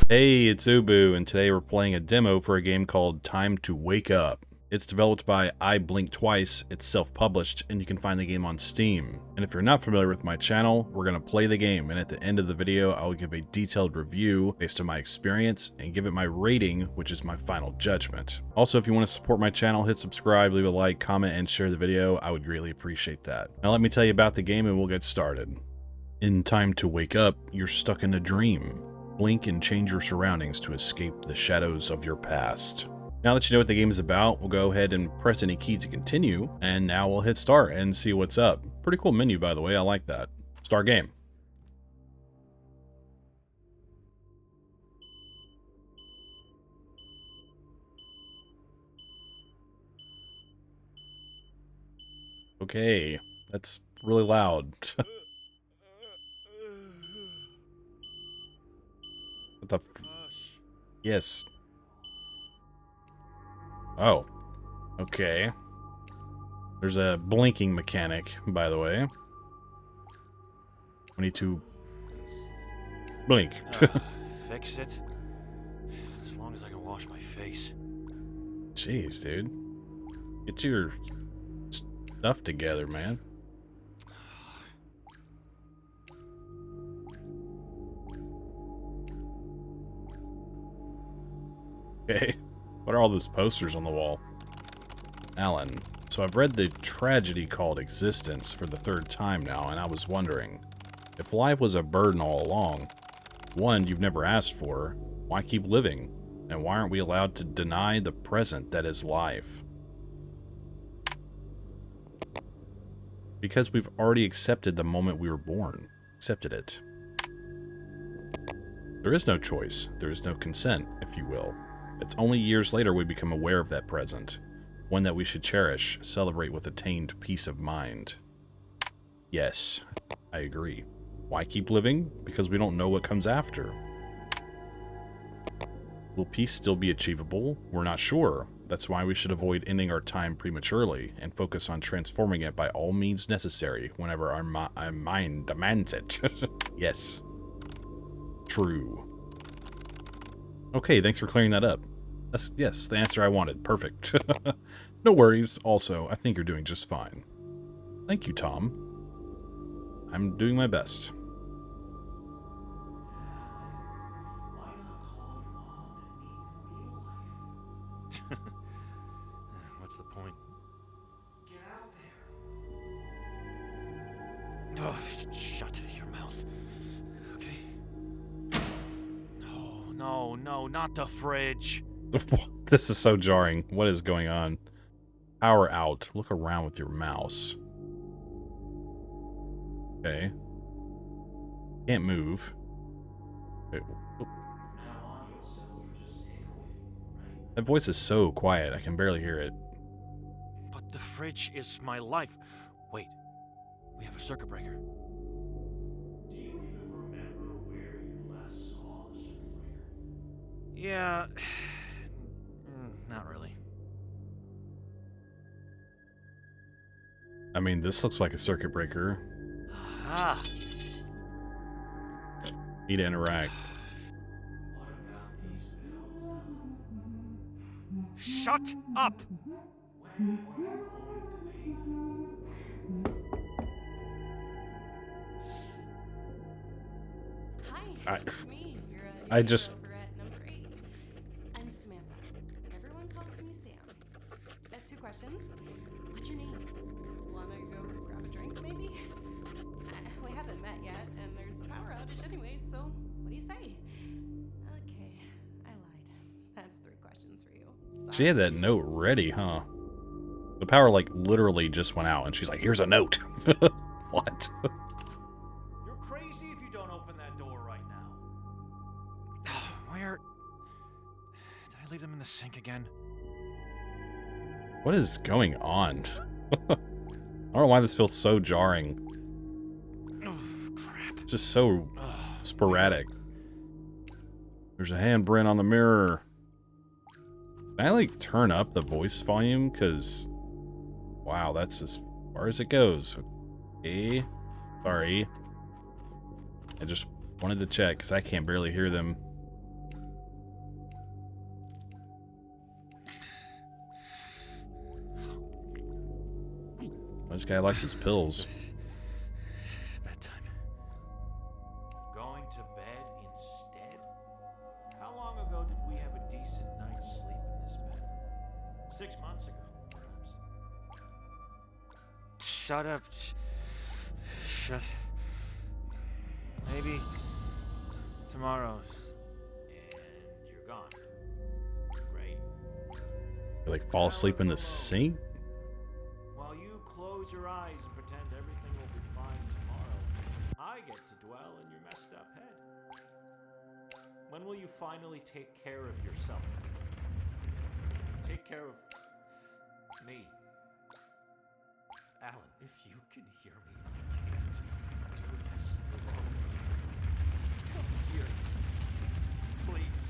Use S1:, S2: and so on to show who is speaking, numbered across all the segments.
S1: Hey, it's Ubu, and today we're playing a demo for a game called Time to Wake Up. It's developed by I Blink Twice, it's self-published, and you can find the game on Steam. And if you're not familiar with my channel, we're going to play the game, and at the end of the video, I will give a detailed review based on my experience, and give it my rating, which is my final judgment. Also, if you want to support my channel, hit subscribe, leave a like, comment, and share the video. I would greatly appreciate that. Now let me tell you about the game and we'll get started. In Time to Wake Up, you're stuck in a dream. Blink and change your surroundings to escape the shadows of your past. Now that you know what the game is about, we'll go ahead and press any key to continue, and now we'll hit start and see what's up. Pretty cool menu, by the way, I like that. Start game. Okay, that's really loud. What the f— yes. Oh, okay. There's a blinking mechanic, by the way. We need to blink.
S2: Fix it? As long as I can wash my face.
S1: Jeez, dude. Get your stuff together, man. Okay. What are all those posters on the wall? Alan. So I've read the tragedy called Existence for the third time now, and I was wondering, if life was a burden all along, one you've never asked for, why keep living? And why aren't we allowed to deny the present that is life? Because we've already accepted the moment we were born. Accepted it. There is no choice. There is no consent, if you will. It's only years later we become aware of that present, one that we should cherish, celebrate with attained peace of mind. Yes, I agree. Why keep living? Because we don't know what comes after. Will peace still be achievable? We're not sure. That's why we should avoid ending our time prematurely and focus on transforming it by all means necessary whenever our mind demands it. Yes. True. Okay, thanks for clearing that up. That's, yes, the answer I wanted. Perfect. No worries. Also, I think you're doing just fine. Thank you, Tom. I'm doing my best.
S2: What's the point? Get out there. Oh, shut your mouth. Okay. No, not the fridge.
S1: This is so jarring. What is going on? Power out. Look around with your mouse. Okay. Can't move. Okay. That voice is so quiet, I can barely hear it.
S2: But the fridge is my life. Wait, we have a circuit breaker.
S3: Do you even remember where you last saw the circuit breaker?
S2: Yeah, not really.
S1: I mean, this looks like a circuit breaker.
S2: Ah.
S1: Need to interact.
S3: What about these bills?
S2: Shut up!
S3: When are you going to pay them?
S4: Hi, it's me. You're,
S1: I just-
S4: over at number 8. I'm Samantha. Everyone calls me Sam. I have 2 questions. What's your name? Wanna go grab a drink, maybe? We haven't met yet, and there's a power outage anyway, so what do you say? Okay, I lied. That's 3 questions for you.
S1: She had that note ready, huh? The power, like, literally just went out, and she's like, here's a note. What?
S2: You're crazy if you don't open that door right now. Where? Did I leave them in the sink again?
S1: What is going on? I don't know why this feels so jarring.
S2: Oh, crap.
S1: It's just so sporadic. There's a handprint on the mirror. Can I, like, turn up the voice volume? Because, wow, that's as far as it goes. Okay. Sorry. I just wanted to check, because I can barely hear them. This guy likes his pills.
S2: Bedtime. Going to bed instead? How long ago did we have a decent night's sleep in this bed? 6 months ago, perhaps. Shut up. Shut. Maybe tomorrow's. And you're gone. Great.
S1: You like fall asleep in the sink?
S2: While you close your eyes and pretend everything will be fine tomorrow, I get to dwell in your messed up head. When will you finally take care of yourself? Take care of me. Alan, if you can hear me, I can't do this alone. Come here. Please.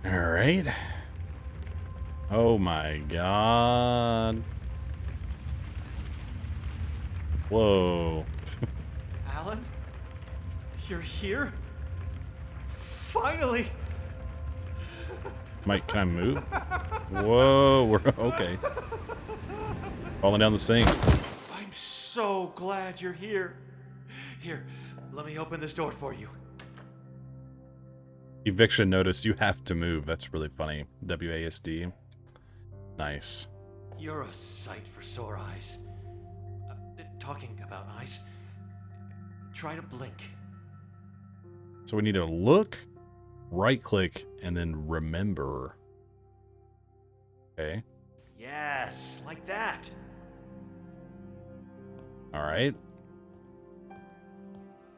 S1: All right. Oh my god. Whoa.
S2: Alan? You're here? Finally!
S1: Mike, can I move? Whoa, we're okay. Falling down the sink.
S2: I'm so glad you're here. Here, let me open this door for you.
S1: Eviction notice, you have to move. That's really funny. WASD. Nice.
S2: You're a sight for sore eyes. Talking about eyes, try to blink.
S1: So we need to look, right click, and then remember. Okay.
S2: Yes, like that.
S1: All right.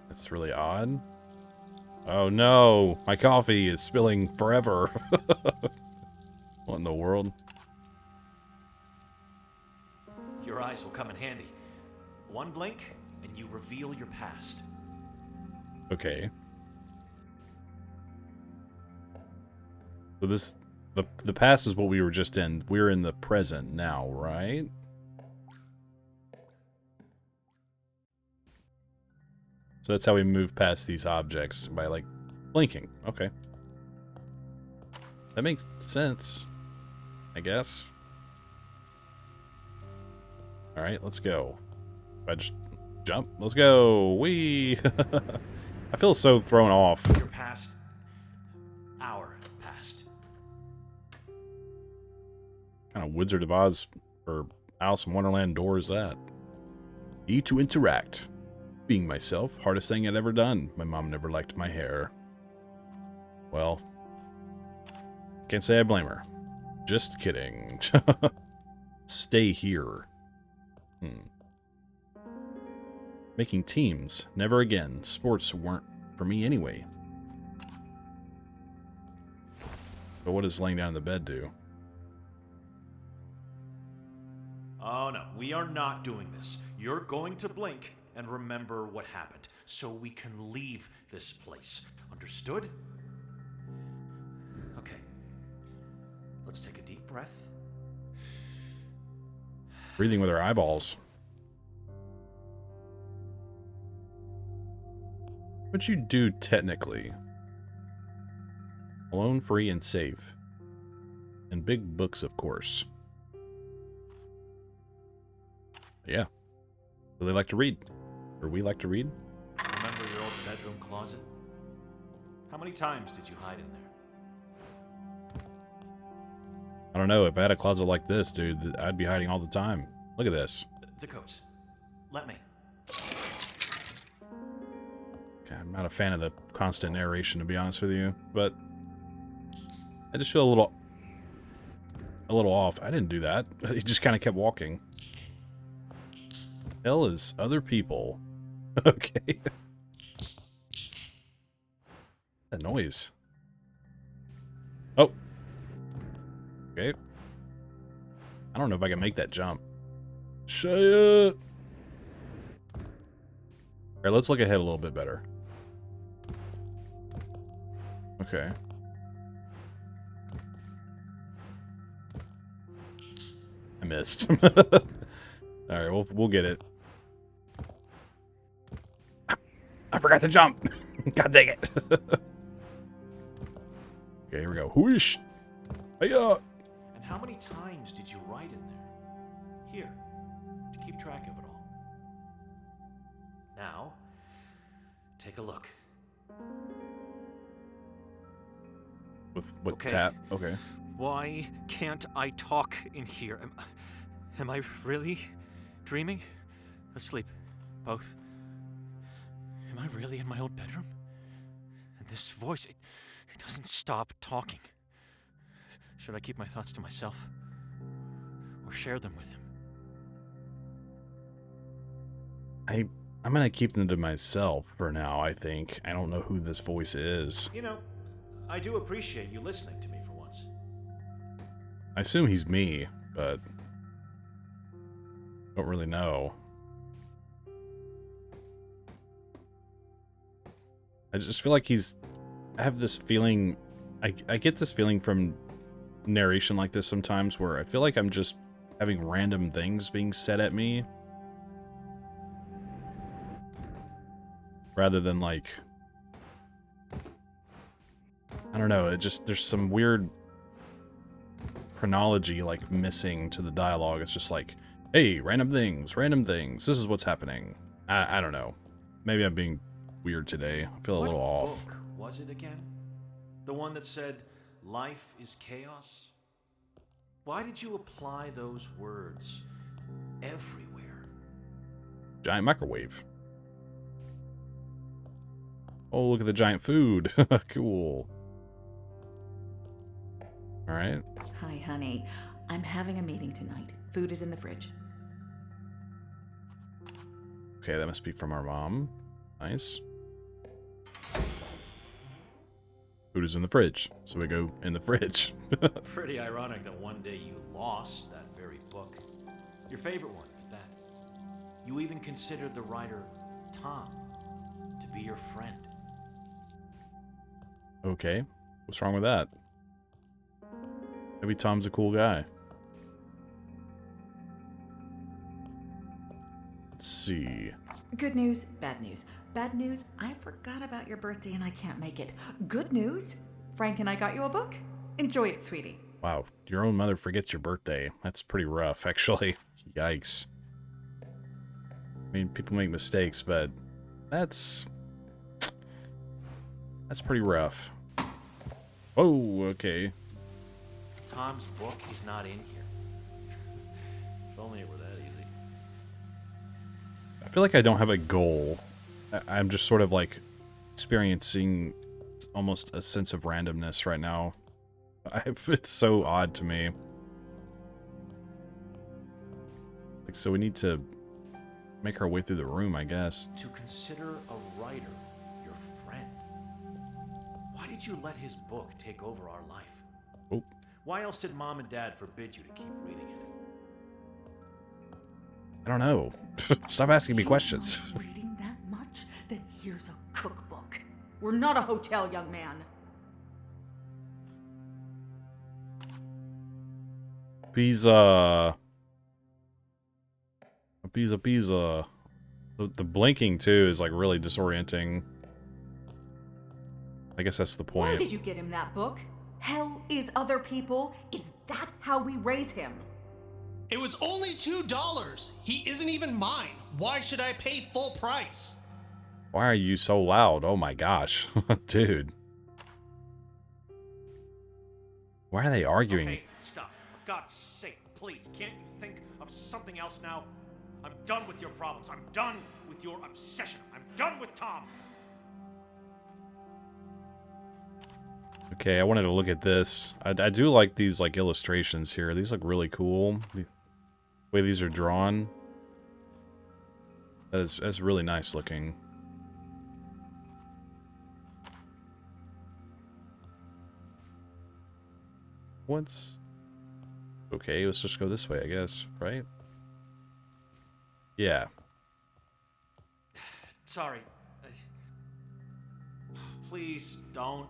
S1: That's really odd. Oh no, my coffee is spilling forever. What in the world?
S2: Your eyes will come in handy. One blink, and you reveal your past.
S1: Okay. So this, the past is what we were just in. We're in the present now, right? So that's how we move past these objects, by like blinking. Okay. That makes sense, I guess. All right, let's go. If I just jump, let's go. Whee! I feel so thrown off.
S2: Your past. Our past.
S1: What kind of Wizard of Oz or Alice in Wonderland door is that? E to interact. Being myself, hardest thing I'd ever done. My mom never liked my hair. Well, can't say I blame her. Just kidding. Stay here. Making teams. Never again. Sports weren't for me anyway. But what does laying down in the bed do?
S2: Oh no, we are not doing this. You're going to blink and remember what happened, so we can leave this place. Understood? Okay. Let's take a deep breath.
S1: Breathing with our eyeballs. What you do technically? Alone, free, and safe. And big books, of course. Yeah. So they like to read. Or we like to read.
S2: Remember your old bedroom closet? How many times did you hide in there?
S1: I don't know. If I had a closet like this, dude, I'd be hiding all the time. Look at this.
S2: The coats. Let me.
S1: Okay, I'm not a fan of the constant narration, to be honest with you. But I just feel a little off. I didn't do that. He just kind of kept walking. Hell is other people. Okay. That noise. Oh. Okay. I don't know if I can make that jump. Say it. Alright, let's look ahead a little bit better. Okay. I missed. Alright, we'll get it. I forgot to jump. God dang it. Okay, here we go. Whoosh. Hiya.
S2: And How many times did you write in there? Here, to keep track of it all. Now, take a look.
S1: With
S2: Okay.
S1: tap. Okay.
S2: Why can't I talk in here? Am I really dreaming? Asleep, both. Am I really in my own bedroom? And this voice, it doesn't stop talking. Should I keep my thoughts to myself? Or share them with him?
S1: I'm gonna keep them to myself for now, I think. I don't know who this voice is.
S2: You know, I do appreciate you listening to me for once.
S1: I assume he's me, but don't really know. I just feel like I have this feeling, I get this feeling from narration like this sometimes where I feel like I'm just having random things being said at me. Rather than like, I don't know, there's some weird chronology like missing to the dialogue. It's just like, hey, random things, this is what's happening. I don't know. Maybe I'm being weird today. I feel a little off.
S2: What book was it again? The one that said, life is chaos? Why did you apply those words everywhere?
S1: Giant microwave. Oh, look at the giant food. Cool. All right.
S5: Hi, honey. I'm having a meeting tonight. Food is in the fridge.
S1: Okay, that must be from our mom. Nice. Food is in the fridge, so we go in the fridge.
S2: Pretty ironic that one day you lost that very book. Your favorite one, at that. You even considered the writer, Tom, to be your friend.
S1: Okay, what's wrong with that? Maybe Tom's a cool guy. Let's see.
S5: Good news, bad news. Bad news, I forgot about your birthday and I can't make it. Good news, Frank and I got you a book. Enjoy it, sweetie.
S1: Wow, your own mother forgets your birthday. That's pretty rough, actually. Yikes. I mean, people make mistakes, but that's pretty rough. Oh, okay.
S2: Tom's book is not in here. If only it were that easy.
S1: I feel like I don't have a goal. I'm just sort of like experiencing almost a sense of randomness right now. It's so odd to me. Like, so we need to make our way through the room, I guess.
S2: To consider a writer your friend. Why did you let his book take over our life?
S1: Oh.
S2: Why else did Mom and Dad forbid you to keep reading it?
S1: I don't know. Stop asking me questions.
S5: You love reading that much? Then here's a cookbook. We're not a hotel, young man.
S1: Pizza. Pizza. The blinking, too, is like really disorienting. I guess that's the
S5: Why
S1: point.
S5: did you get him that book? Hell is other people. Is that how we raise him?
S6: It was only $2. He isn't even mine. Why should I pay full price?
S1: Why are you so loud? Oh my gosh. Dude. Why are they arguing?
S2: Okay, stop. For God's sake, please, can't you think of something else now? I'm done with your problems. I'm done with your obsession. I'm done with Tom.
S1: Okay, I wanted to look at this. I do like these like illustrations here. These look really cool. The way these are drawn. That's really nice looking. What's... Okay, let's just go this way, I guess, right? Yeah.
S2: Sorry. Please don't.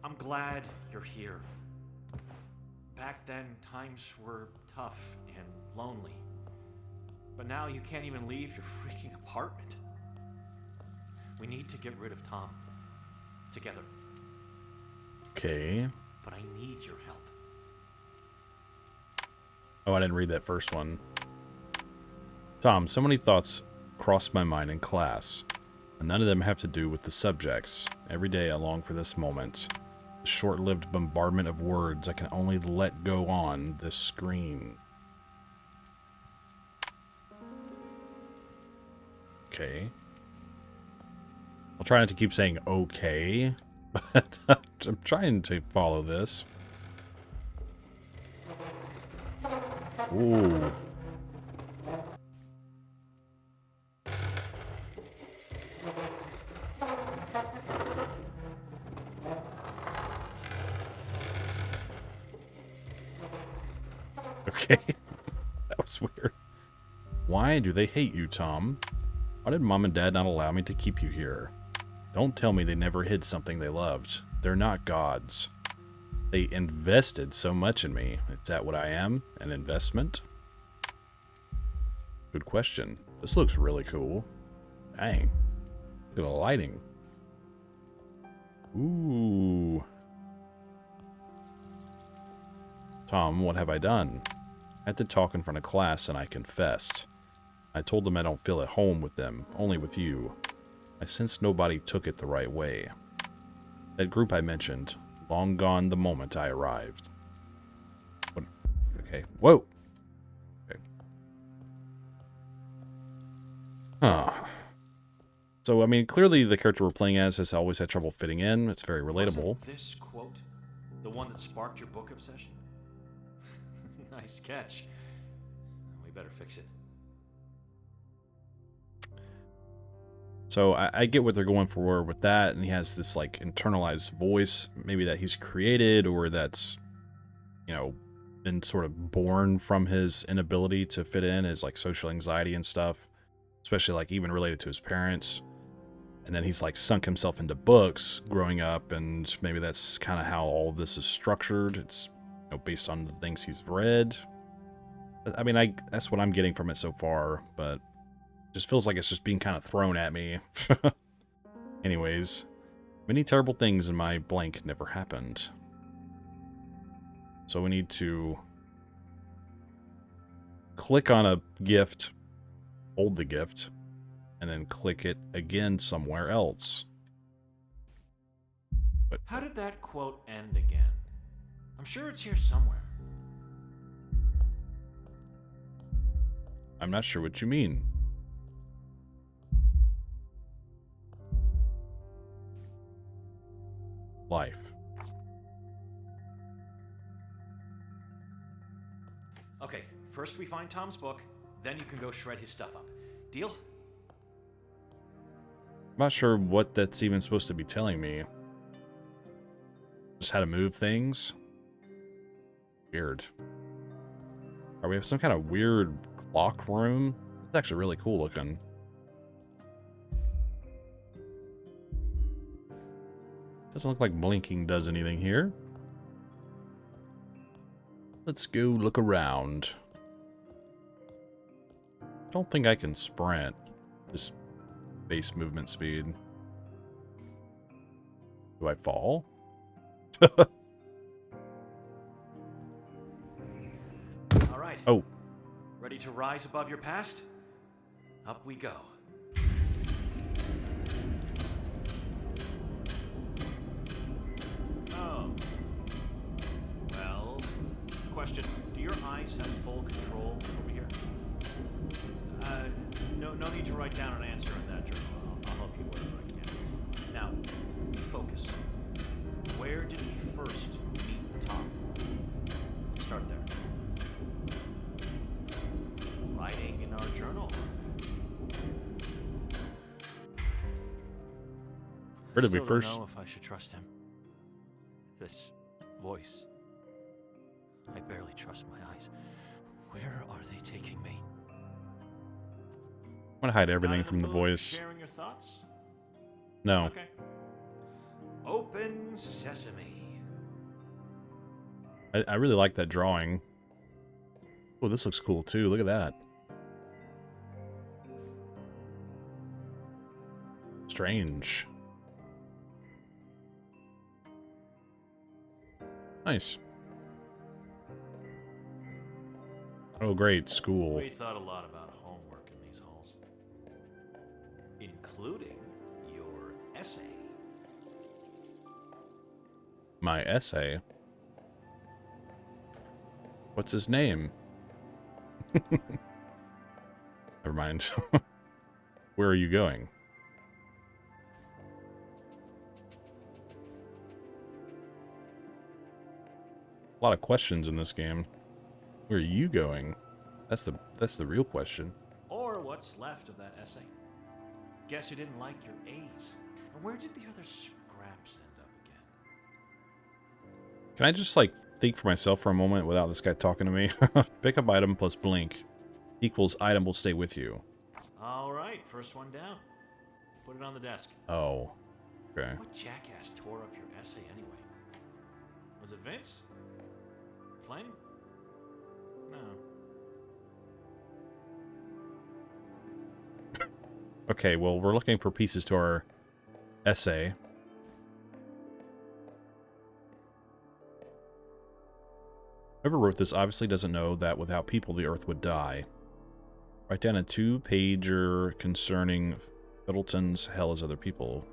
S2: I'm glad you're here. Back then, times were tough and lonely. But now you can't even leave your freaking apartment. We need to get rid of Tom. Together.
S1: Okay.
S2: But I need your help.
S1: Oh, I didn't read that first one. Tom, so many thoughts crossed my mind in class, and none of them have to do with the subjects. Every day I long for this moment. The short-lived bombardment of words I can only let go on this screen. Okay. I'll try not to keep saying okay, but I'm trying to follow this. Ooh. Okay. That was weird. Why do they hate you, Tom? Why did Mom and Dad not allow me to keep you here? Don't tell me they never hid something they loved. They're not gods. They invested so much in me. Is that what I am? An investment? Good question. This looks really cool. Dang. Look at the lighting. Ooh. Tom, what have I done? I had to talk in front of class and I confessed. I told them I don't feel at home with them, only with you. I sensed nobody took it the right way. That group I mentioned, long gone the moment I arrived. What? Okay. Whoa! Okay. Huh. So, I mean, clearly the character we're playing as has always had trouble fitting in. It's very relatable.
S2: Wasn't this quote the one that sparked your book obsession? Nice catch. We better fix it.
S1: So I get what they're going for with that, and he has this like internalized voice, maybe that he's created or that's, you know, been sort of born from his inability to fit in, his like social anxiety and stuff, especially like even related to his parents. And then he's like sunk himself into books growing up, and maybe that's kind of how all of this is structured. It's, you know, based on the things he's read. I mean, that's what I'm getting from it so far, but just feels like it's just being kind of thrown at me. Anyways, many terrible things in my blank never happened. So we need to click on a gift, hold the gift, and then click it again somewhere else. But
S2: How did that quote end again? I'm sure it's here somewhere.
S1: I'm not sure what you mean. Life.
S2: Okay, first we find Tom's book, then you can go shred his stuff up. Deal?
S1: I'm not sure what that's even supposed to be telling me. Just how to move things. Weird. Are we have some kind of weird clock room? It's actually really cool looking. Doesn't look like blinking does anything here. Let's go look around. I don't think I can sprint. Just base movement speed. Do I fall?
S2: All right.
S1: Oh.
S2: Ready to rise above your past? Up we go. Oh. Well, question. Do your eyes have full control over here? No need to write down an answer in that journal. I'll help you wherever I can. Now, focus. Where did we first meet Tom? Let's start there. Writing in our journal.
S1: Where did we
S2: Still
S1: first?
S2: don't know if I should trust him. This voice. I barely trust my eyes. Where are they taking me?
S1: I'm gonna hide everything
S2: Not in
S1: from the
S2: mood for
S1: voice.
S2: Sharing your thoughts?
S1: No.
S2: Okay. Open sesame.
S1: I really like that drawing. Oh, this looks cool too. Look at that. Strange. Nice. Oh, great. School.
S2: We thought a lot about homework in these halls, including your essay.
S1: My essay. What's his name? Never mind. Where are you going? A lot of questions in this game. Where are you going? That's the real question.
S2: Or what's left of that essay. Guess you didn't like your A's. And where did the other scraps end up again?
S1: Can I just, like, think for myself for a moment without this guy talking to me? Pick up item plus blink equals item will stay with you.
S2: All right, first one down. Put it on the desk.
S1: Oh. Okay.
S2: What jackass tore up your essay anyway? Was it Vince? Flynn? No.
S1: Okay, well, we're looking for pieces to our essay. Whoever wrote this obviously doesn't know that without people, the Earth would die. Write down a 2-pager concerning Fiddleton's hell as other people.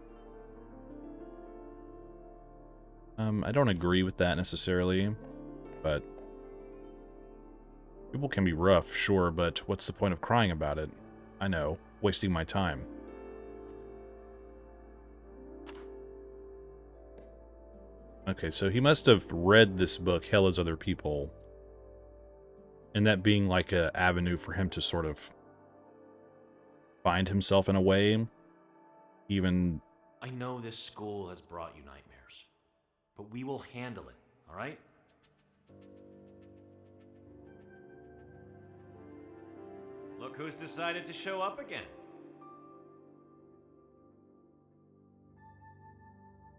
S1: I don't agree with that necessarily, but people can be rough, sure, but what's the point of crying about it? I know, wasting my time. Okay, so he must have read this book, Hell as Other People, and that being like an avenue for him to sort of find himself in a way, even...
S2: I know this school has brought you nightmares, but we will handle it, all right? Look who's decided to show up again.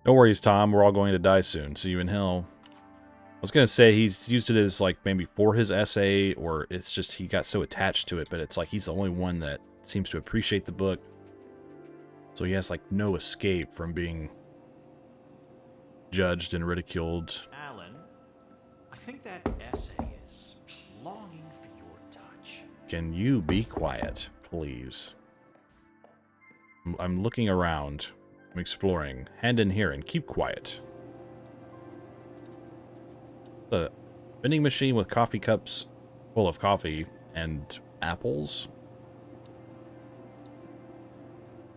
S1: No worries, Tom. We're all going to die soon. See you in hell. I was going to say he's used it as, like, maybe for his essay, or it's just he got so attached to it, but it's like he's the only one that seems to appreciate the book. So he has, like, no escape from being judged and ridiculed.
S2: Alan, I think that essay is longing for your touch.
S1: Can you be quiet, please? I'm looking around. I'm exploring. Hand in here and keep quiet. The vending machine with coffee cups full of coffee and apples.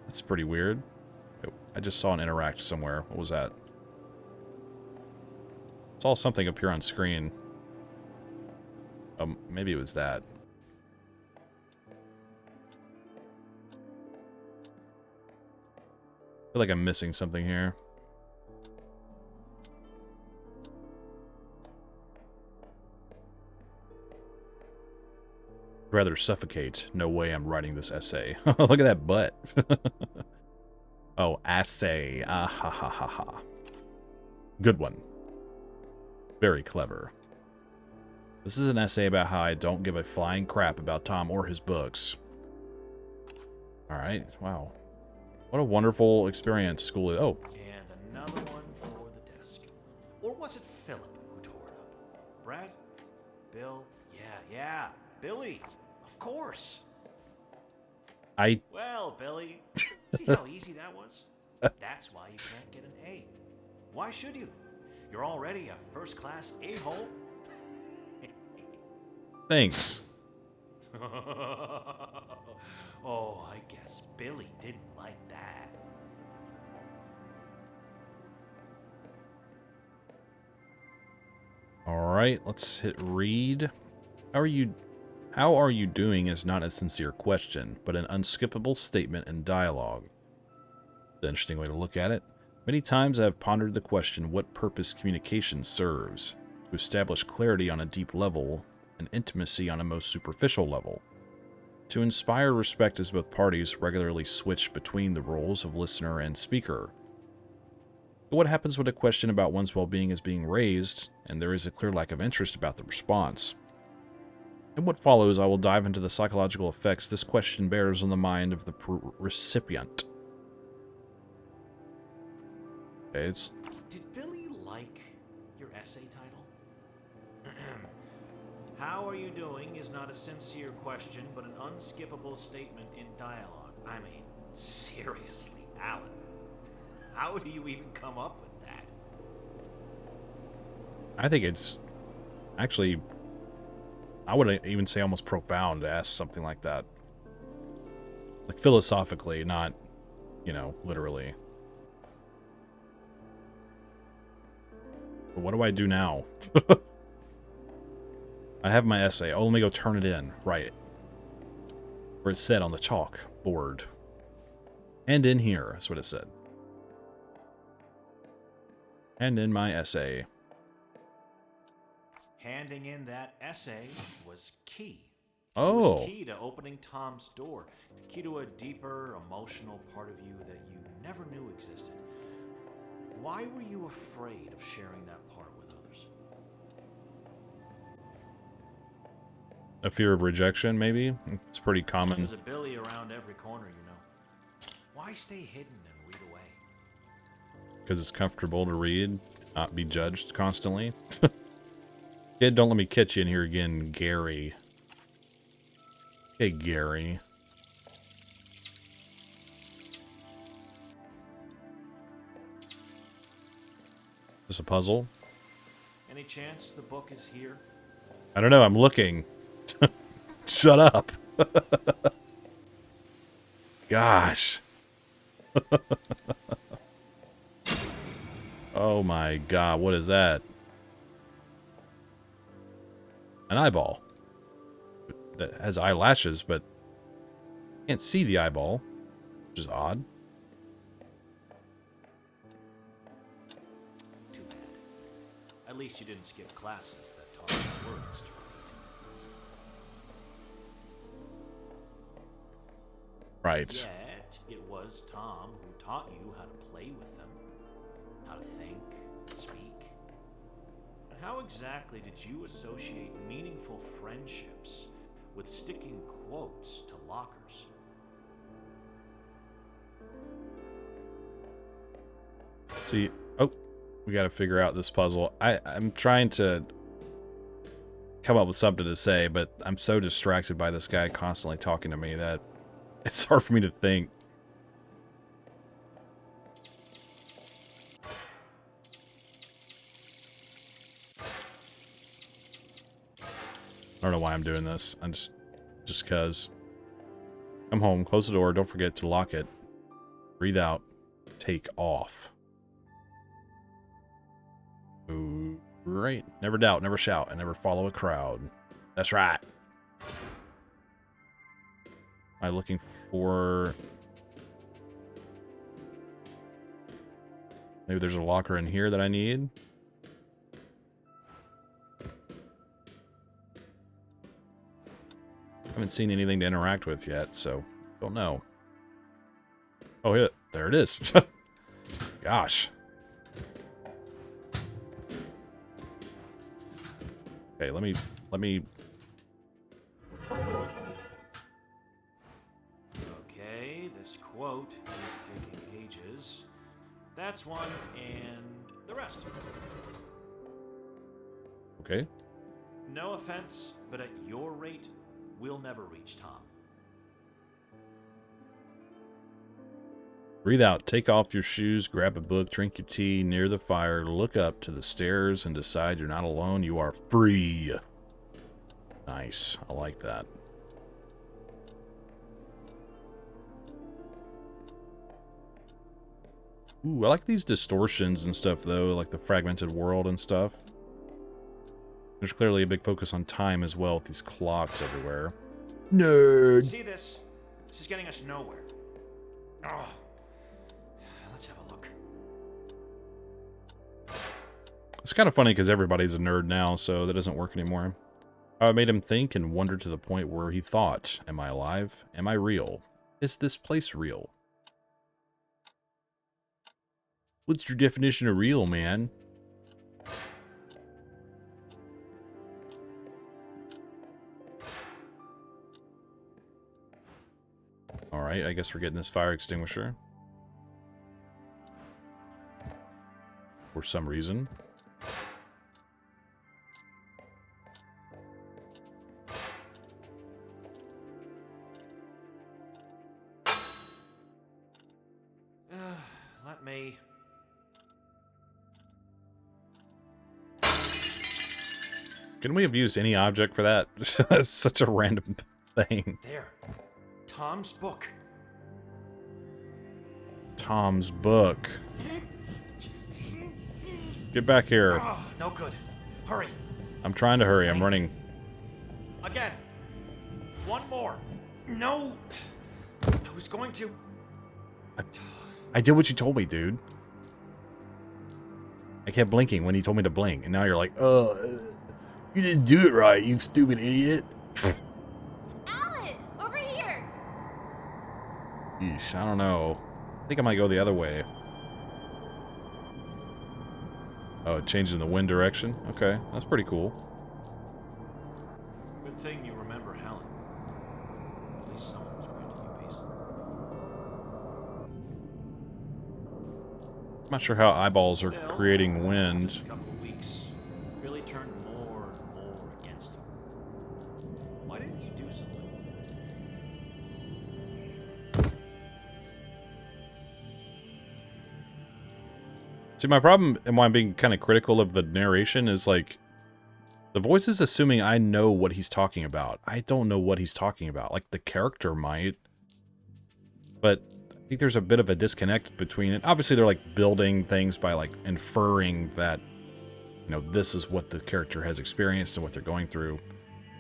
S1: That's pretty weird. I just saw an interact somewhere. What was that? Saw something appear on screen. Maybe it was that. I feel like I'm missing something here. Rather suffocate. No way I'm writing this essay. Look at that butt. Oh, essay. Ah ha ha ha ha. Good one. Very clever. This is an essay about how I don't give a flying crap about Tom or his books. Alright, wow. What a wonderful experience school is. Oh.
S2: And another one for the desk. Or was it Philip who tore it up? Brad? Bill? Yeah, Billy. Of course. Well, Billy, see how easy that was? That's why you can't get an A. Why should you? You're already a first-class A-hole.
S1: Thanks.
S2: Oh, I guess Billy didn't like that.
S1: Alright, let's hit read. How are you doing is not a sincere question, but an unskippable statement in dialogue. It's an interesting way to look at it. Many times I have pondered the question what purpose communication serves: to establish clarity on a deep level and intimacy on a most superficial level. To inspire respect as both parties regularly switch between the roles of listener and speaker. But what happens when a question about one's well-being is being raised and there is a clear lack of interest about the response? In what follows, I will dive into the psychological effects this question bears on the mind of the recipient. Okay,
S2: Did Billy like your essay title? How are you doing is not a sincere question, but an unskippable statement in dialogue. I mean, seriously, Alan. How do you even come up with that?
S1: I think it's actually, I would even say almost profound to ask something like that. Like philosophically, not, you know, literally. But what do I do now? I have my essay. Oh, let me go turn it in. Right. Where it said on the chalkboard. And in here, that's what it said. And in my essay.
S2: Handing in that essay was key. It
S1: Oh.
S2: was key to opening Tom's door. Key to a deeper, emotional part of you that you never knew existed. Why were you afraid of sharing that part with others?
S1: A fear of rejection, maybe? It's pretty common.
S2: There's a Billy around every corner, you know. Why stay hidden and read away?
S1: Because it's comfortable to read, not be judged constantly. Kid, don't let me catch you in here again, Gary. Hey, Gary. Is this a puzzle?
S2: Any chance the book is here?
S1: I don't know, I'm looking. Shut up. Gosh. Oh my god, what is that? An eyeball. That has eyelashes, but can't see the eyeball, which is odd.
S2: Too bad. At least you didn't skip classes that taught you words to read.
S1: Right.
S2: Yet, it was Tom who taught you how to play with them, how to think and speak. And how exactly did you associate meaningful friendships with sticking quotes to lockers?
S1: See, oh, we got to figure out this puzzle. I'm trying to come up with something to say, but I'm so distracted by this guy constantly talking to me that it's hard for me to think. I don't know why I'm doing this. I'm just cause. Come home, close the door, don't forget to lock it. Breathe out, take off. Ooh, right. Never doubt, never shout, and never follow a crowd. That's right. Am I looking for... Maybe there's a locker in here that I need? Haven't seen anything to interact with yet, so don't know. Oh, yeah, there it is. Gosh. Okay, let me...
S2: Okay, this quote is taking ages. That's one, and the rest.
S1: Okay.
S2: No offense, but at your rate, we'll never reach Tom.
S1: Breathe out, take off your shoes, grab a book, drink your tea near the fire, look up to the stairs and decide you're not alone, you are free. Nice, I like that. Ooh, I like these distortions and stuff though, like the fragmented world and stuff. There's clearly a big focus on time as well with these clocks everywhere. Nerd!
S2: See this? This is getting us nowhere. Oh. Let's have a look.
S1: It's kind of funny because everybody's a nerd now, so that doesn't work anymore. I made him think and wonder to the point where he thought, am I alive? Am I real? Is this place real? What's your definition of real, man? Alright, I guess we're getting this fire extinguisher. For some reason.
S2: me.
S1: Couldn't we have used any object for that? That's such a random thing.
S2: There. Tom's book.
S1: Tom's book. Get back here.
S2: Oh, no good. Hurry.
S1: I'm trying to hurry. I'm running.
S2: Again. One more. No. I was going to.
S1: I did what you told me, dude. I kept blinking when you told me to blink, and now you're like, you didn't do it right, you stupid idiot.
S4: Alan, over here.
S1: Yeesh, I don't know. I think I might go the other way. Oh, it changed in the wind direction? Okay, that's pretty cool.
S2: Good thing you remember Helen. At least someone was granting you peace.
S1: I'm not sure how eyeballs are
S2: Still,
S1: creating wind.
S2: A couple of weeks really turned more and more against you. Why didn't you do something?
S1: See, my problem, and why I'm being kind of critical of the narration, is like, the voice is assuming I know what he's talking about. I don't know what he's talking about. Like, the character might. But I think there's a bit of a disconnect between it. Obviously, they're, like, building things by, like, inferring that, you know, this is what the character has experienced and what they're going through,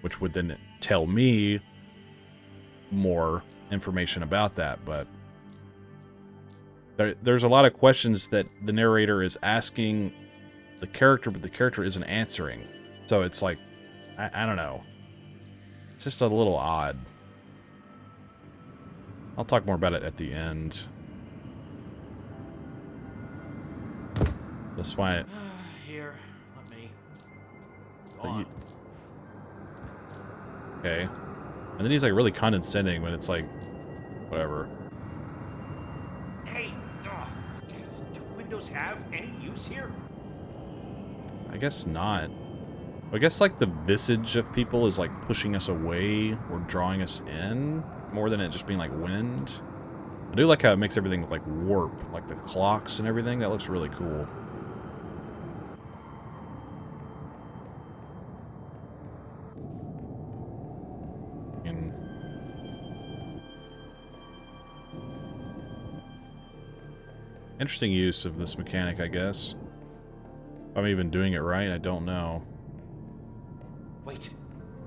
S1: which would then tell me more information about that, but there's a lot of questions that the narrator is asking the character, but the character isn't answering. So it's like, I don't know. It's just a little odd. I'll talk more about it at the end. That's why...
S2: Here, let me. Go on.
S1: Okay. And then he's like really condescending when it's like, whatever.
S2: Hey, do windows have any use here?
S1: I guess not. I guess like the visage of people is like pushing us away or drawing us in more than it just being like wind. I do like how it makes everything look like warp, like the clocks and everything. That looks really cool. And interesting use of this mechanic, I guess. If I'm even doing it right, I don't know.
S2: Wait,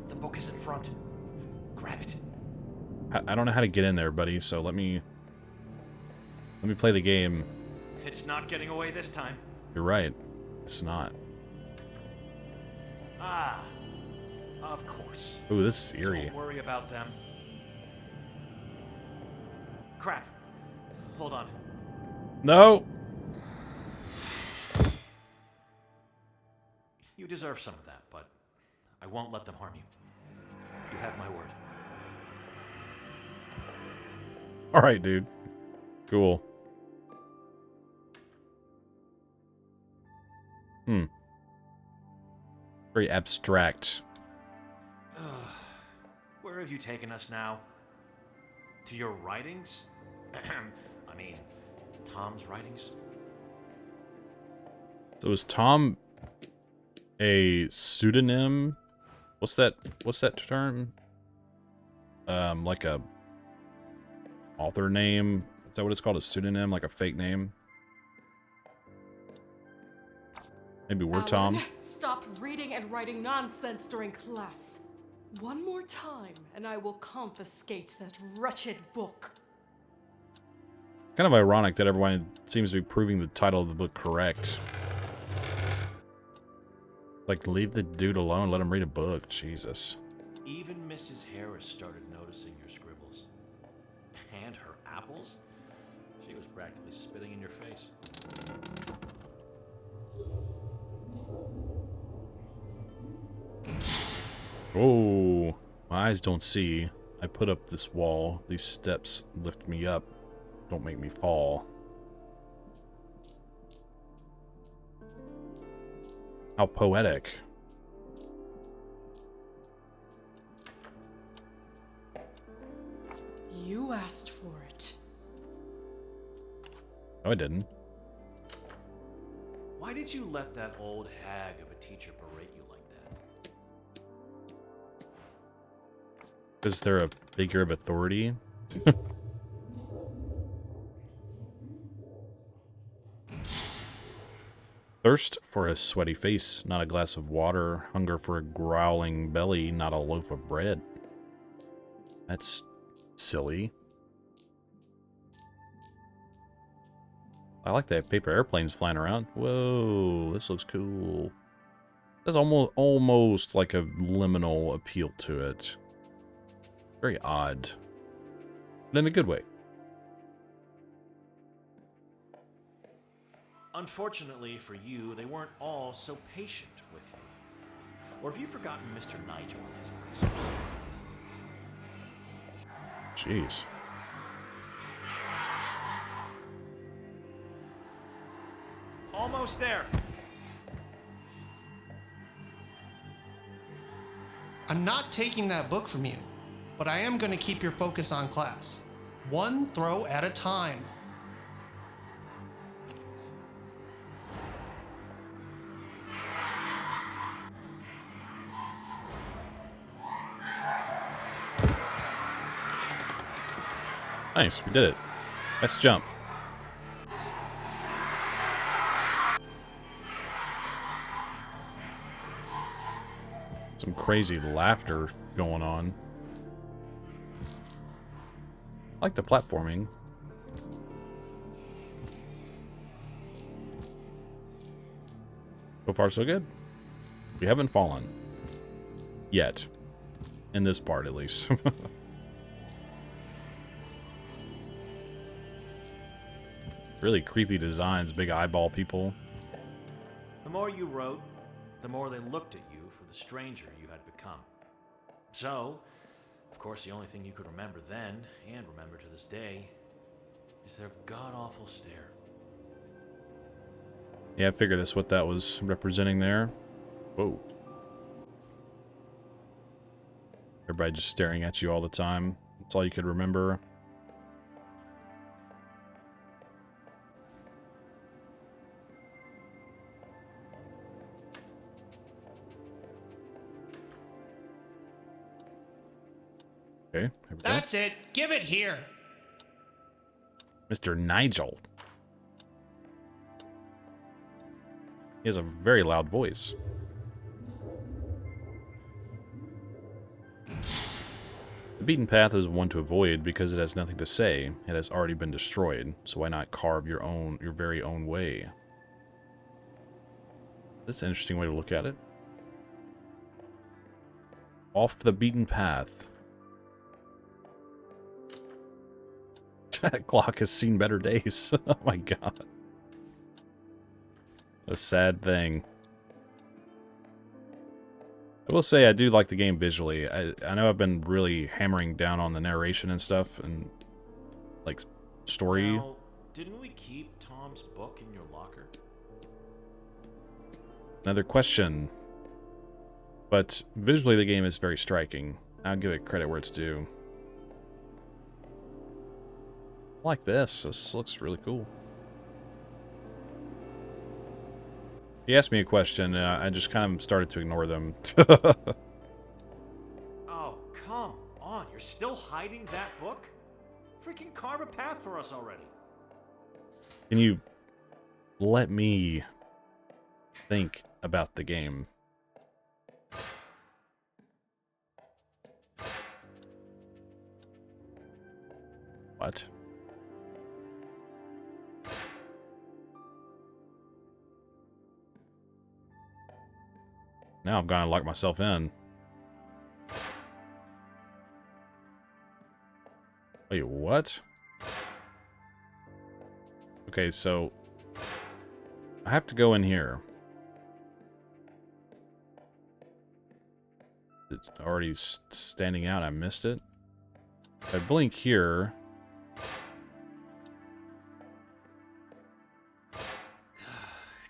S2: the book is in front. Grab it.
S1: I don't know how to get in there, buddy, so let me play the game.
S2: It's not getting away this time.
S1: You're right. It's not.
S2: Ah, of course.
S1: Ooh, this is eerie.
S2: Don't worry about them. Crap. Hold on.
S1: No!
S2: You deserve some of that, but I won't let them harm you. You have my word.
S1: Alright, dude. Cool. Very abstract.
S2: Where have you taken us now? To your writings? I mean, Tom's writings?
S1: So is Tom a pseudonym? What's that term? Like a author name? Is that what it's called? A pseudonym? Like a fake name? Maybe we're
S4: Alan,
S1: Tom.
S4: Stop reading and writing nonsense during class. One more time, and I will confiscate that wretched book.
S1: Kind of ironic that everyone seems to be proving the title of the book correct. Like, leave the dude alone, let him read a book. Jesus.
S2: Even Mrs. Harris started noticing your scribbles. And her apples? She was practically spitting in your face.
S1: Oh, my eyes don't see. I put up this wall. These steps lift me up. Don't make me fall. How poetic.
S4: You asked for it.
S1: No, I didn't.
S2: Why did you let that old hag of a teacher berate you like that?
S1: Is there a figure of authority? Thirst for a sweaty face, not a glass of water. Hunger for a growling belly, not a loaf of bread. That's silly. I like that paper airplanes flying around. Whoa, this looks cool. There's almost like a liminal appeal to it. Very odd. But in a good way.
S2: Unfortunately for you, they weren't all so patient with you. Or have you forgotten Mr. Nigel and his bracers?
S1: Jeez.
S2: Almost there.
S6: I'm not taking that book from you, but I am going to keep your focus on class. One throw at a time.
S1: Nice, we did it. Let's jump. Some crazy laughter going on. I like the platforming. So far, so good. We haven't fallen. Yet. In this part, at least. Really creepy designs, big eyeball people.
S2: The more you wrote, the more they looked at you for the stranger you had become. So, of course, the only thing you could remember then, and remember to this day, is their god-awful stare.
S1: Yeah, I figured that's what that was representing there. Whoa. Everybody just staring at you all the time. That's all you could remember. Okay, here we go.
S6: That's it. Give it here.
S1: Mr. Nigel. He has a very loud voice. The beaten path is one to avoid because it has nothing to say. It has already been destroyed, so why not carve your very own way? That's an interesting way to look at it. Off the beaten path. That clock has seen better days. Oh my god. A sad thing. I will say I do like the game visually. I know I've been really hammering down on the narration and stuff and like story.
S2: Now, didn't we keep Tom's book in your locker?
S1: Another question. But visually the game is very striking. I'll give it credit where it's due. I like this. This looks really cool. He asked me a question, and I just kind of started to ignore them.
S2: Oh, come on. You're still hiding that book? Freaking carve a path for us already.
S1: Can you let me think about the game? What? Now I'm gonna lock myself in. Wait, what? Okay, so I have to go in here. It's already standing out. I missed it. If I blink here.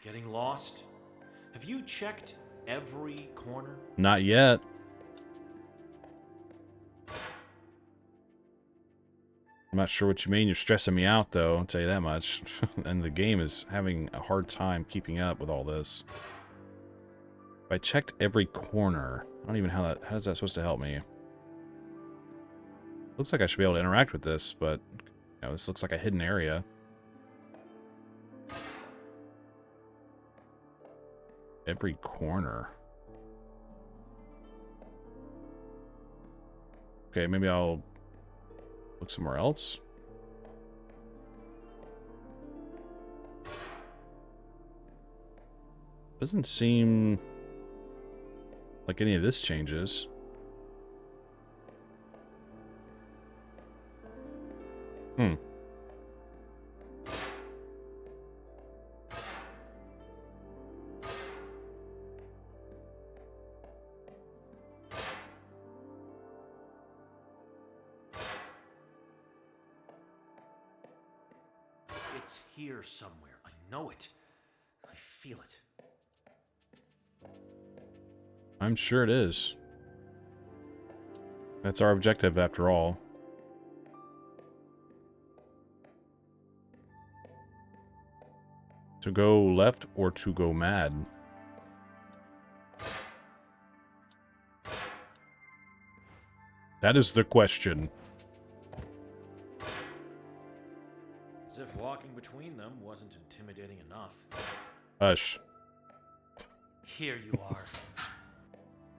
S2: Getting lost? Have you checked every corner?
S1: Not yet. I'm not sure what you mean. You're stressing me out, though. I'll tell you that much. And the game is having a hard time keeping up with all this. If I checked every corner, I don't even know how is that supposed to help me? Looks like I should be able to interact with this, but you know, this looks like a hidden area. Every corner. Okay, maybe I'll look somewhere else. Doesn't seem like any of this changes. Hmm.
S2: It's here somewhere. I know it. I feel it.
S1: I'm sure it is. That's our objective after all. To go left or to go mad? That is the question.
S2: As if walking between them wasn't intimidating enough.
S1: Hush.
S2: Here you are.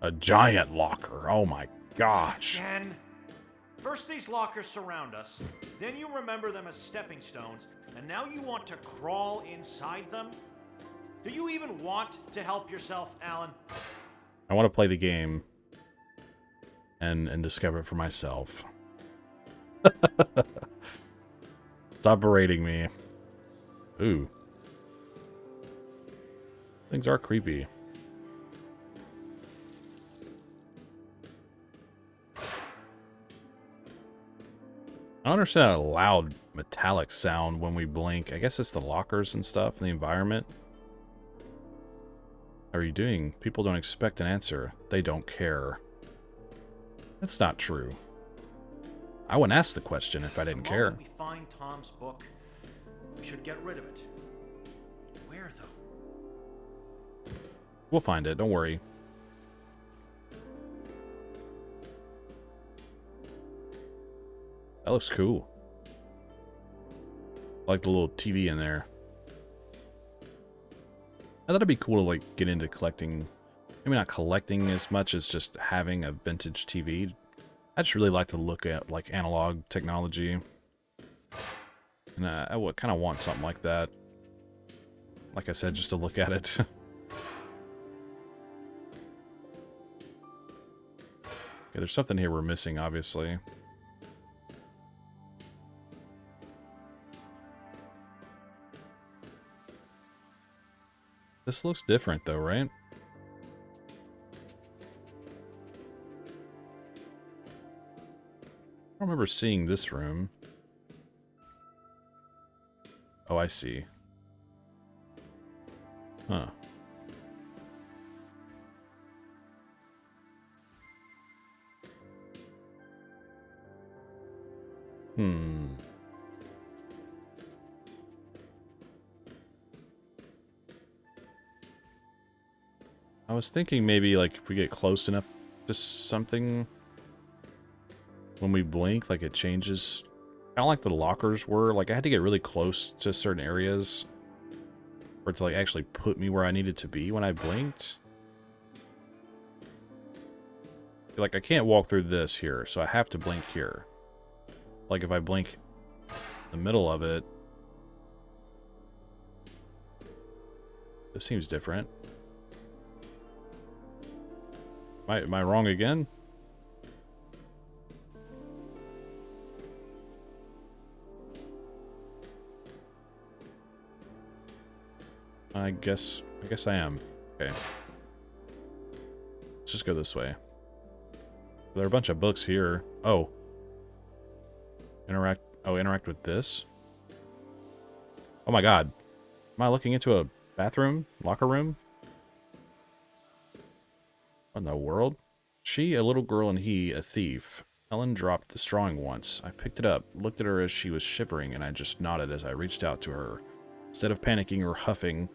S1: A giant locker. Oh my gosh.
S2: Again. First these lockers surround us, then you remember them as stepping stones, and now you want to crawl inside them? Do you even want to help yourself, Alan?
S1: I want to play the game and discover it for myself. Stop berating me. Ooh. Things are creepy. I don't understand a loud metallic sound when we blink. I guess it's the lockers and stuff in the environment. How are you doing? People don't expect an answer. They don't care. That's not true. I wouldn't ask the question if I didn't care.
S2: The moment we find Tom's book, we should get rid of it. Where, though?
S1: We'll find it. Don't worry. That looks cool. I like the little TV in there. I thought it'd be cool to like get into collecting. Maybe not collecting as much as just having a vintage TV. I just really like to look at like analog technology. And I would kind of want something like that. Like I said, just to look at it. Okay, there's something here we're missing, obviously. This looks different, though, right? I don't remember seeing this room. Oh, I see. Huh. I was thinking maybe, like, if we get close enough to something, when we blink, like, it changes. Kind of like the lockers were. Like, I had to get really close to certain areas for it to, like, actually put me where I needed to be when I blinked. Like, I can't walk through this here, so I have to blink here. Like, if I blink the middle of it, this seems different. Am I wrong again? I guess I am. Okay. Let's just go this way. There are a bunch of books here. Oh. Interact with this. Oh my god. Am I looking into a bathroom? Locker room? What in the world? She, a little girl, and he, a thief. Helen dropped this drawing once. I picked it up, looked at her as she was shivering, and I just nodded as I reached out to her. Instead of panicking or huffing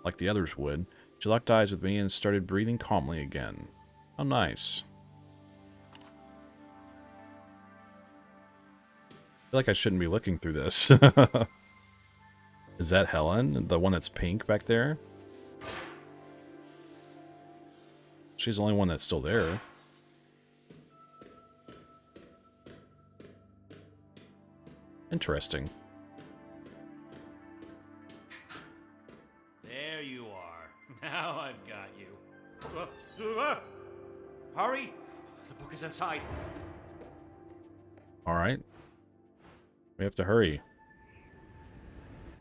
S1: like the others would, she locked eyes with me and started breathing calmly again. How nice. I feel like I shouldn't be looking through this. Is that Helen? The one that's pink back there? She's the only one that's still there. Interesting.
S2: There you are. Now I've got you. Hurry! The book is inside.
S1: Alright. We have to hurry.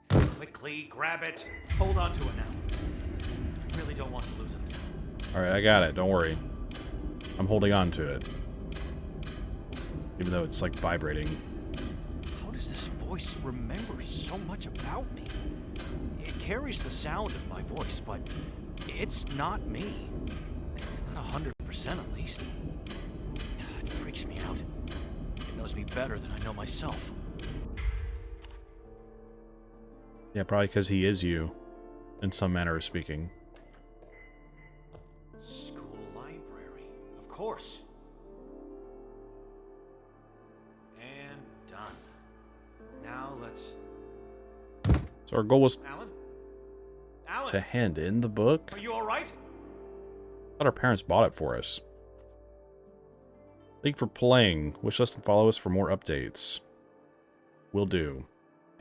S2: Quickly grab it. Hold on to it now. I really don't want to lose it again.
S1: Alright, I got it. Don't worry. I'm holding on to it. Even though it's like vibrating.
S2: How does this voice remember so much about me? It carries the sound of my voice, but it's not me. Not 100% at least. It freaks me out. It knows me better than I know myself.
S1: Yeah, probably because he is you, in some manner of speaking.
S2: School library, of course. And done. Now let's...
S1: So our goal was
S2: Alan? Alan,
S1: to hand in the book?
S2: are you alright?
S1: I thought our parents bought it for us. Thank you for playing. Wish us to follow us for more updates. Will do.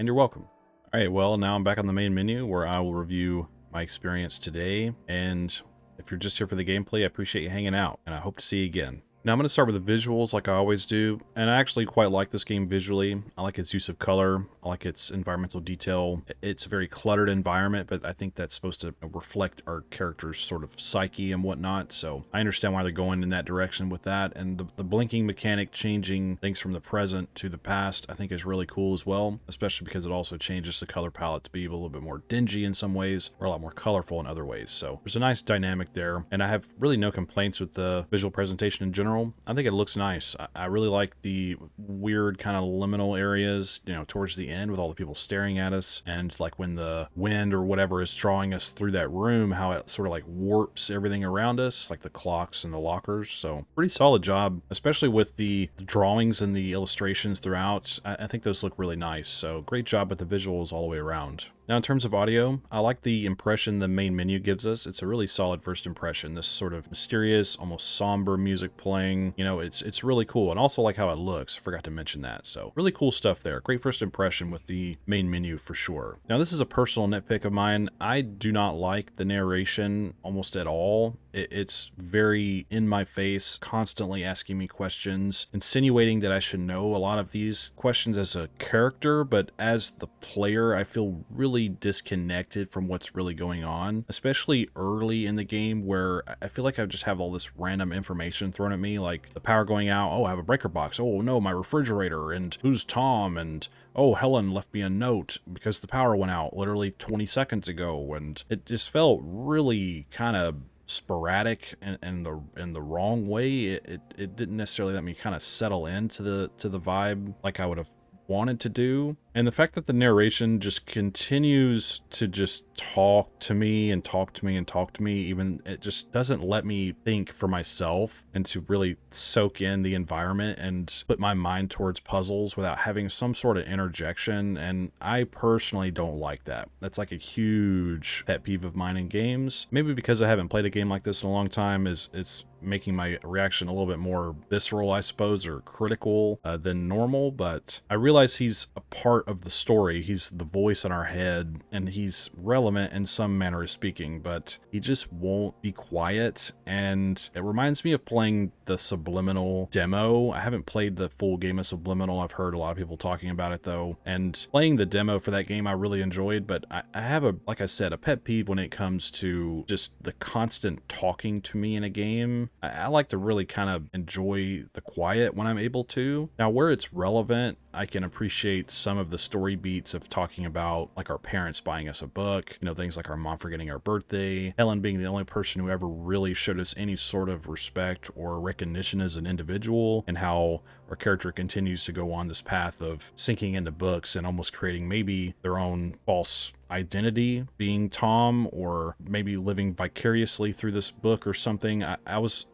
S1: And you're welcome. Alright, well, now I'm back on the main menu where I will review my experience today. And if you're just here for the gameplay, I appreciate you hanging out. And I hope to see you again. Now I'm going to start with the visuals like I always do, and I actually quite like this game visually. I like its use of color, I like its environmental detail. It's a very cluttered environment, but I think that's supposed to reflect our character's sort of psyche and whatnot, so I understand why they're going in that direction with that, and the blinking mechanic changing things from the present to the past I think is really cool as well, especially because it also changes the color palette to be a little bit more dingy in some ways, or a lot more colorful in other ways, so there's a nice dynamic there, and I have really no complaints with the visual presentation in general. I think it looks nice. I really like the weird kind of liminal areas, you know, towards the end with all the people staring at us, and like when the wind or whatever is drawing us through that room, how it sort of like warps everything around us, like the clocks and the lockers. So pretty solid job, especially with the drawings and the illustrations throughout. I think those look really nice. So great job with the visuals all the way around. Now, in terms of audio, I like the impression the main menu gives us. It's a really solid first impression. This sort of mysterious, almost somber music playing. You know, it's really cool. And also like how it looks. I forgot to mention that. So really cool stuff there. Great first impression with the main menu for sure. Now, this is a personal nitpick of mine. I do not like the narration almost at all. It's very in my face, constantly asking me questions, insinuating that I should know a lot of these questions as a character, but as the player, I feel really disconnected from what's really going on, especially early in the game where I feel like I just have all this random information thrown at me, like the power going out, oh, I have a breaker box, oh no, my refrigerator, and who's Tom, and oh, Helen left me a note because the power went out literally 20 seconds ago, and it just felt really kind of sporadic and the wrong way. It didn't necessarily let me kind of settle into the vibe like I would have wanted to do. And the fact that the narration just continues to just talk to me and talk to me and talk to me, even it just doesn't let me think for myself and to really soak in the environment and put my mind towards puzzles without having some sort of interjection. And I personally don't like that. That's like a huge pet peeve of mine in games. Maybe because I haven't played a game like this in a long time, it's making my reaction a little bit more visceral, I suppose, or critical than normal. But I realize he's a part of the story. He's the voice in our head, and he's relevant in some manner of speaking, but he just won't be quiet. And it reminds me of playing the Subliminal demo. I haven't played the full game of Subliminal. I've heard a lot of people talking about it though, and playing the demo for that game I really enjoyed, but I have like I said, a pet peeve when it comes to just the constant talking to me in a game. I like to really kind of enjoy the quiet when I'm able to. Now, where it's relevant, I can appreciate some of the story beats of talking about like our parents buying us a book, things like our mom forgetting our birthday, Helen being the only person who ever really showed us any sort of respect or recognition as an individual, and how our character continues to go on this path of sinking into books and almost creating maybe their own false identity, being Tom, or maybe living vicariously through this book or something. I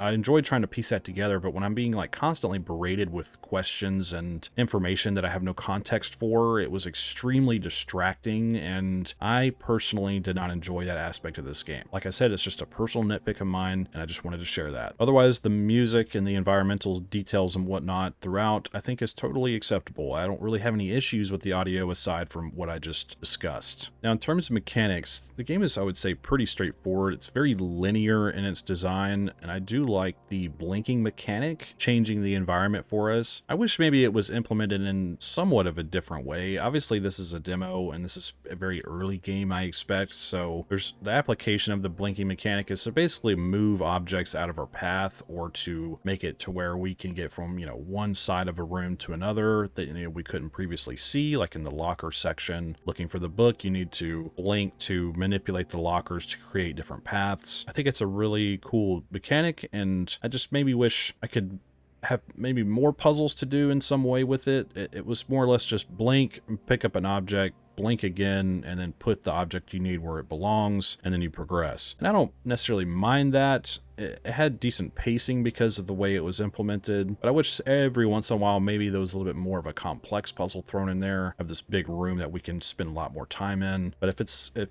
S1: enjoyed trying to piece that together, but when I'm being like constantly berated with questions and information that I have no context for, it was extremely distracting, and I personally did not enjoy that aspect of this game. Like I said, it's just a personal nitpick of mine, and I just wanted to share that. Otherwise, the music and the environmental details and whatnot throughout, I think, is totally acceptable. I don't really have any issues with the audio aside from what I just discussed. Now, in terms of mechanics, the game is, I would say, pretty straightforward. It's very linear in its design, and I do like the blinking mechanic, changing the environment for us. I wish maybe it was implemented in somewhat of a different way. Obviously, this is a demo, and this is a very early game, I expect, so there's the application of the blinking mechanic is to basically move objects out of our path, or to make it to where we can get from, one side of a room to another that, we couldn't previously see, like in the locker section. Looking for the book, you need to blink to manipulate the lockers to create different paths. I think it's a really cool mechanic, and I just maybe wish I could have maybe more puzzles to do in some way with it. It was more or less just blink, pick up an object, blink again, and then put the object you need where it belongs, and then you progress. And I don't necessarily mind that. It had decent pacing because of the way it was implemented, but I wish every once in a while maybe there was a little bit more of a complex puzzle thrown in there, of this big room that we can spend a lot more time in. But if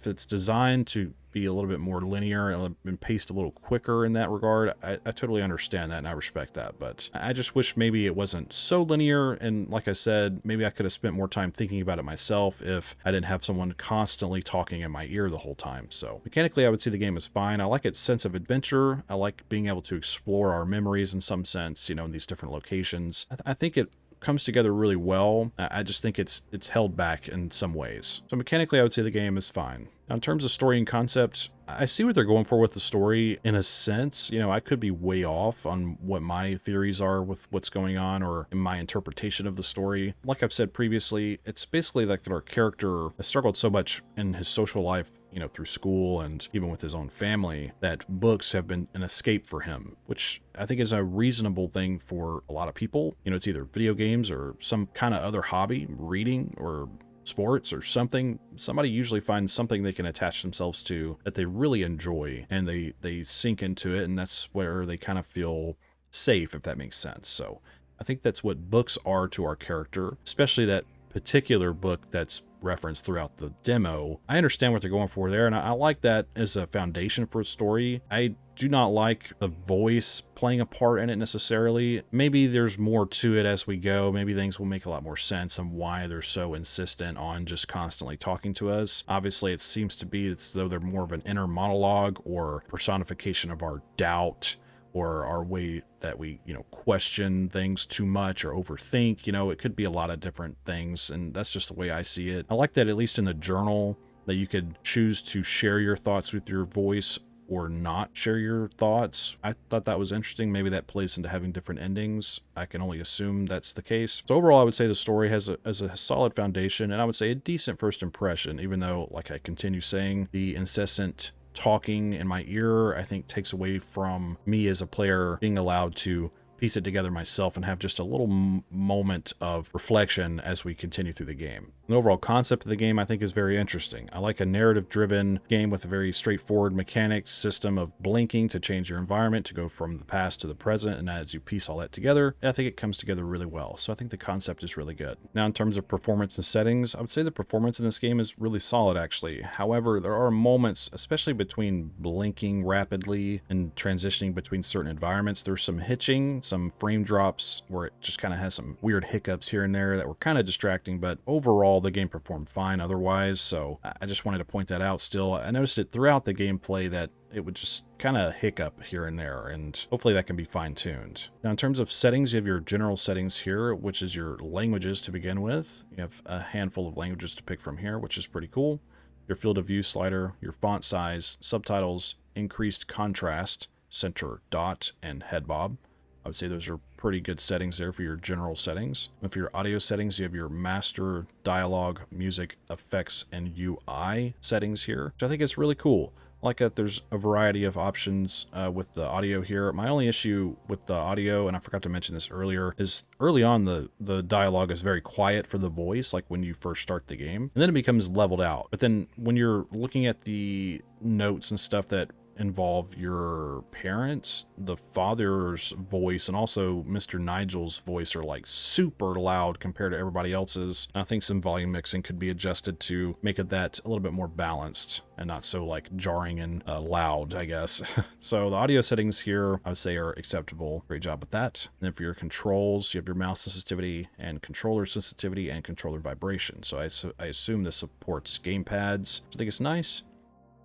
S1: it's designed to be a little bit more linear and paced a little quicker in that regard, I totally understand that and I respect that. But I just wish maybe it wasn't so linear, and like I said, maybe I could have spent more time thinking about it myself if I didn't have someone constantly talking in my ear the whole time. So mechanically, I would say the game is fine. I like its sense of adventure. I like being able to explore our memories in some sense, in these different locations. I think it comes together really well. I just think it's held back in some ways. So mechanically, I would say the game is fine. Now, in terms of story and concept, I see what they're going for with the story in a sense. I could be way off on what my theories are with what's going on, or in my interpretation of the story. Like I've said previously, it's basically like that our character has struggled so much in his social life, through school and even with his own family, that books have been an escape for him, which I think is a reasonable thing for a lot of people. It's either video games or some kind of other hobby, reading or sports or something. Somebody usually finds something they can attach themselves to that they really enjoy, and they sink into it, and that's where they kind of feel safe, if that makes sense. So I think that's what books are to our character, especially that particular book that's referenced throughout the demo. I understand what they're going for there, and I like that as a foundation for a story. I do not like the voice playing a part in it necessarily. Maybe there's more to it as we go. Maybe things will make a lot more sense on why they're so insistent on just constantly talking to us. Obviously, it seems to be as though they're more of an inner monologue or personification of our doubt, or our way that we, question things too much or overthink. It could be a lot of different things, and that's just the way I see it. I like that, at least in the journal, that you could choose to share your thoughts with your voice or not share your thoughts. I thought that was interesting. Maybe that plays into having different endings. I can only assume that's the case. So overall, I would say the story has a solid foundation, and I would say a decent first impression, even though, like I continue saying, the incessant talking in my ear, I think, takes away from me as a player being allowed to piece it together myself and have just a little moment of reflection as we continue through the game. The overall concept of the game, I think, is very interesting. I like a narrative-driven game with a very straightforward mechanics system of blinking to change your environment, to go from the past to the present, and as you piece all that together, I think it comes together really well. So I think the concept is really good. Now, in terms of performance and settings, I would say the performance in this game is really solid, actually. However, there are moments, especially between blinking rapidly and transitioning between certain environments, there's some hitching, some frame drops where it just kind of has some weird hiccups here and there that were kind of distracting, but overall the game performed fine otherwise. So I just wanted to point that out. Still, I noticed it throughout the gameplay that it would just kind of hiccup here and there, and hopefully that can be fine-tuned. Now, in terms of settings, you have your general settings here, which is your languages to begin with. You have a handful of languages to pick from here, which is pretty cool. Your field of view slider, your font size, subtitles, increased contrast, center dot, and head bob. I would say those are pretty good settings there for your general settings. And for your audio settings, you have your master, dialogue, music, effects, and UI settings here, which I think is really cool. I like that there's a variety of options with the audio here. My only issue with the audio, and I forgot to mention this earlier, is early on the dialogue is very quiet for the voice, like when you first start the game, and then it becomes leveled out. But then when you're looking at the notes and stuff that involve your parents, the father's voice and also Mr. Nigel's voice are like super loud compared to everybody else's. And I think some volume mixing could be adjusted to make it that a little bit more balanced and not so like jarring and loud, I guess. So the audio settings here, I would say, are acceptable. Great job with that. And then for your controls, you have your mouse sensitivity and controller sensitivity and controller vibration. So I assume this supports gamepads, which I think is nice.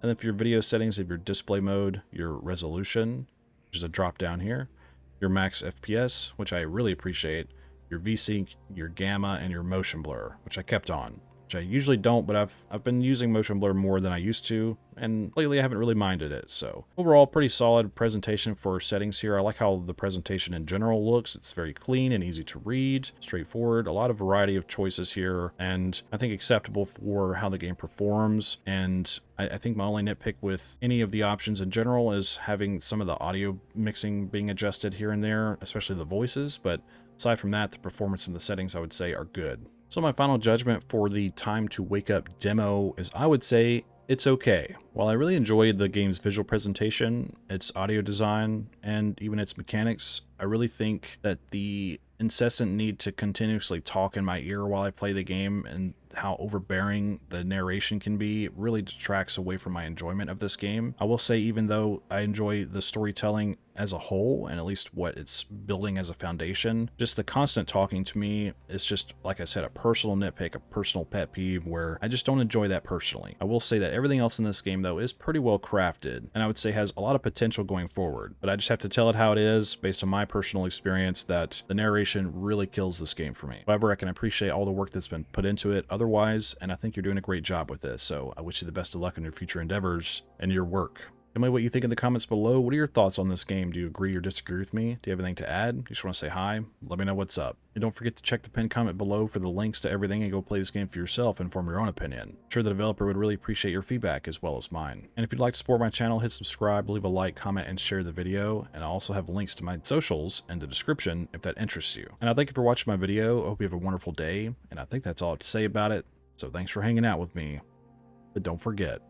S1: And then for your video settings, you have your display mode, your resolution, which is a drop down here, your max FPS, which I really appreciate, your VSync, your gamma, and your motion blur, which I kept on, which I usually don't, but I've been using motion blur more than I used to, and lately I haven't really minded it. So overall, pretty solid presentation for settings here. I like how the presentation in general looks. It's very clean and easy to read, straightforward, a lot of variety of choices here, and I think acceptable for how the game performs. And I think my only nitpick with any of the options in general is having some of the audio mixing being adjusted here and there, especially the voices. But aside from that, the performance and the settings, I would say, are good. So my final judgment for the Time to Wake Up demo is, I would say, it's okay. While I really enjoyed the game's visual presentation, its audio design, and even its mechanics, I really think that the incessant need to continuously talk in my ear while I play the game and how overbearing the narration can be really detracts away from my enjoyment of this game. I will say, even though I enjoy the storytelling as a whole, and at least what it's building as a foundation, just the constant talking to me is just, like I said, a personal nitpick, a personal pet peeve where I just don't enjoy that personally. I will say that everything else in this game, though, is pretty well crafted, and I would say has a lot of potential going forward. But I just have to tell it how it is, based on my personal experience, that the narration really kills this game for me. However, I can appreciate all the work that's been put into it otherwise, and I think you're doing a great job with this, so I wish you the best of luck in your future endeavors and your work. Tell me what you think in the comments below. What are your thoughts on this game? Do you agree or disagree with me? Do you have anything to add? You just want to say hi? Let me know what's up. And don't forget to check the pinned comment below for the links to everything and go play this game for yourself and form your own opinion. I'm sure the developer would really appreciate your feedback as well as mine. And if you'd like to support my channel, hit subscribe, leave a like, comment, and share the video. And I also have links to my socials in the description if that interests you. And I thank you for watching my video. I hope you have a wonderful day. And I think that's all I have to say about it. So thanks for hanging out with me. But don't forget,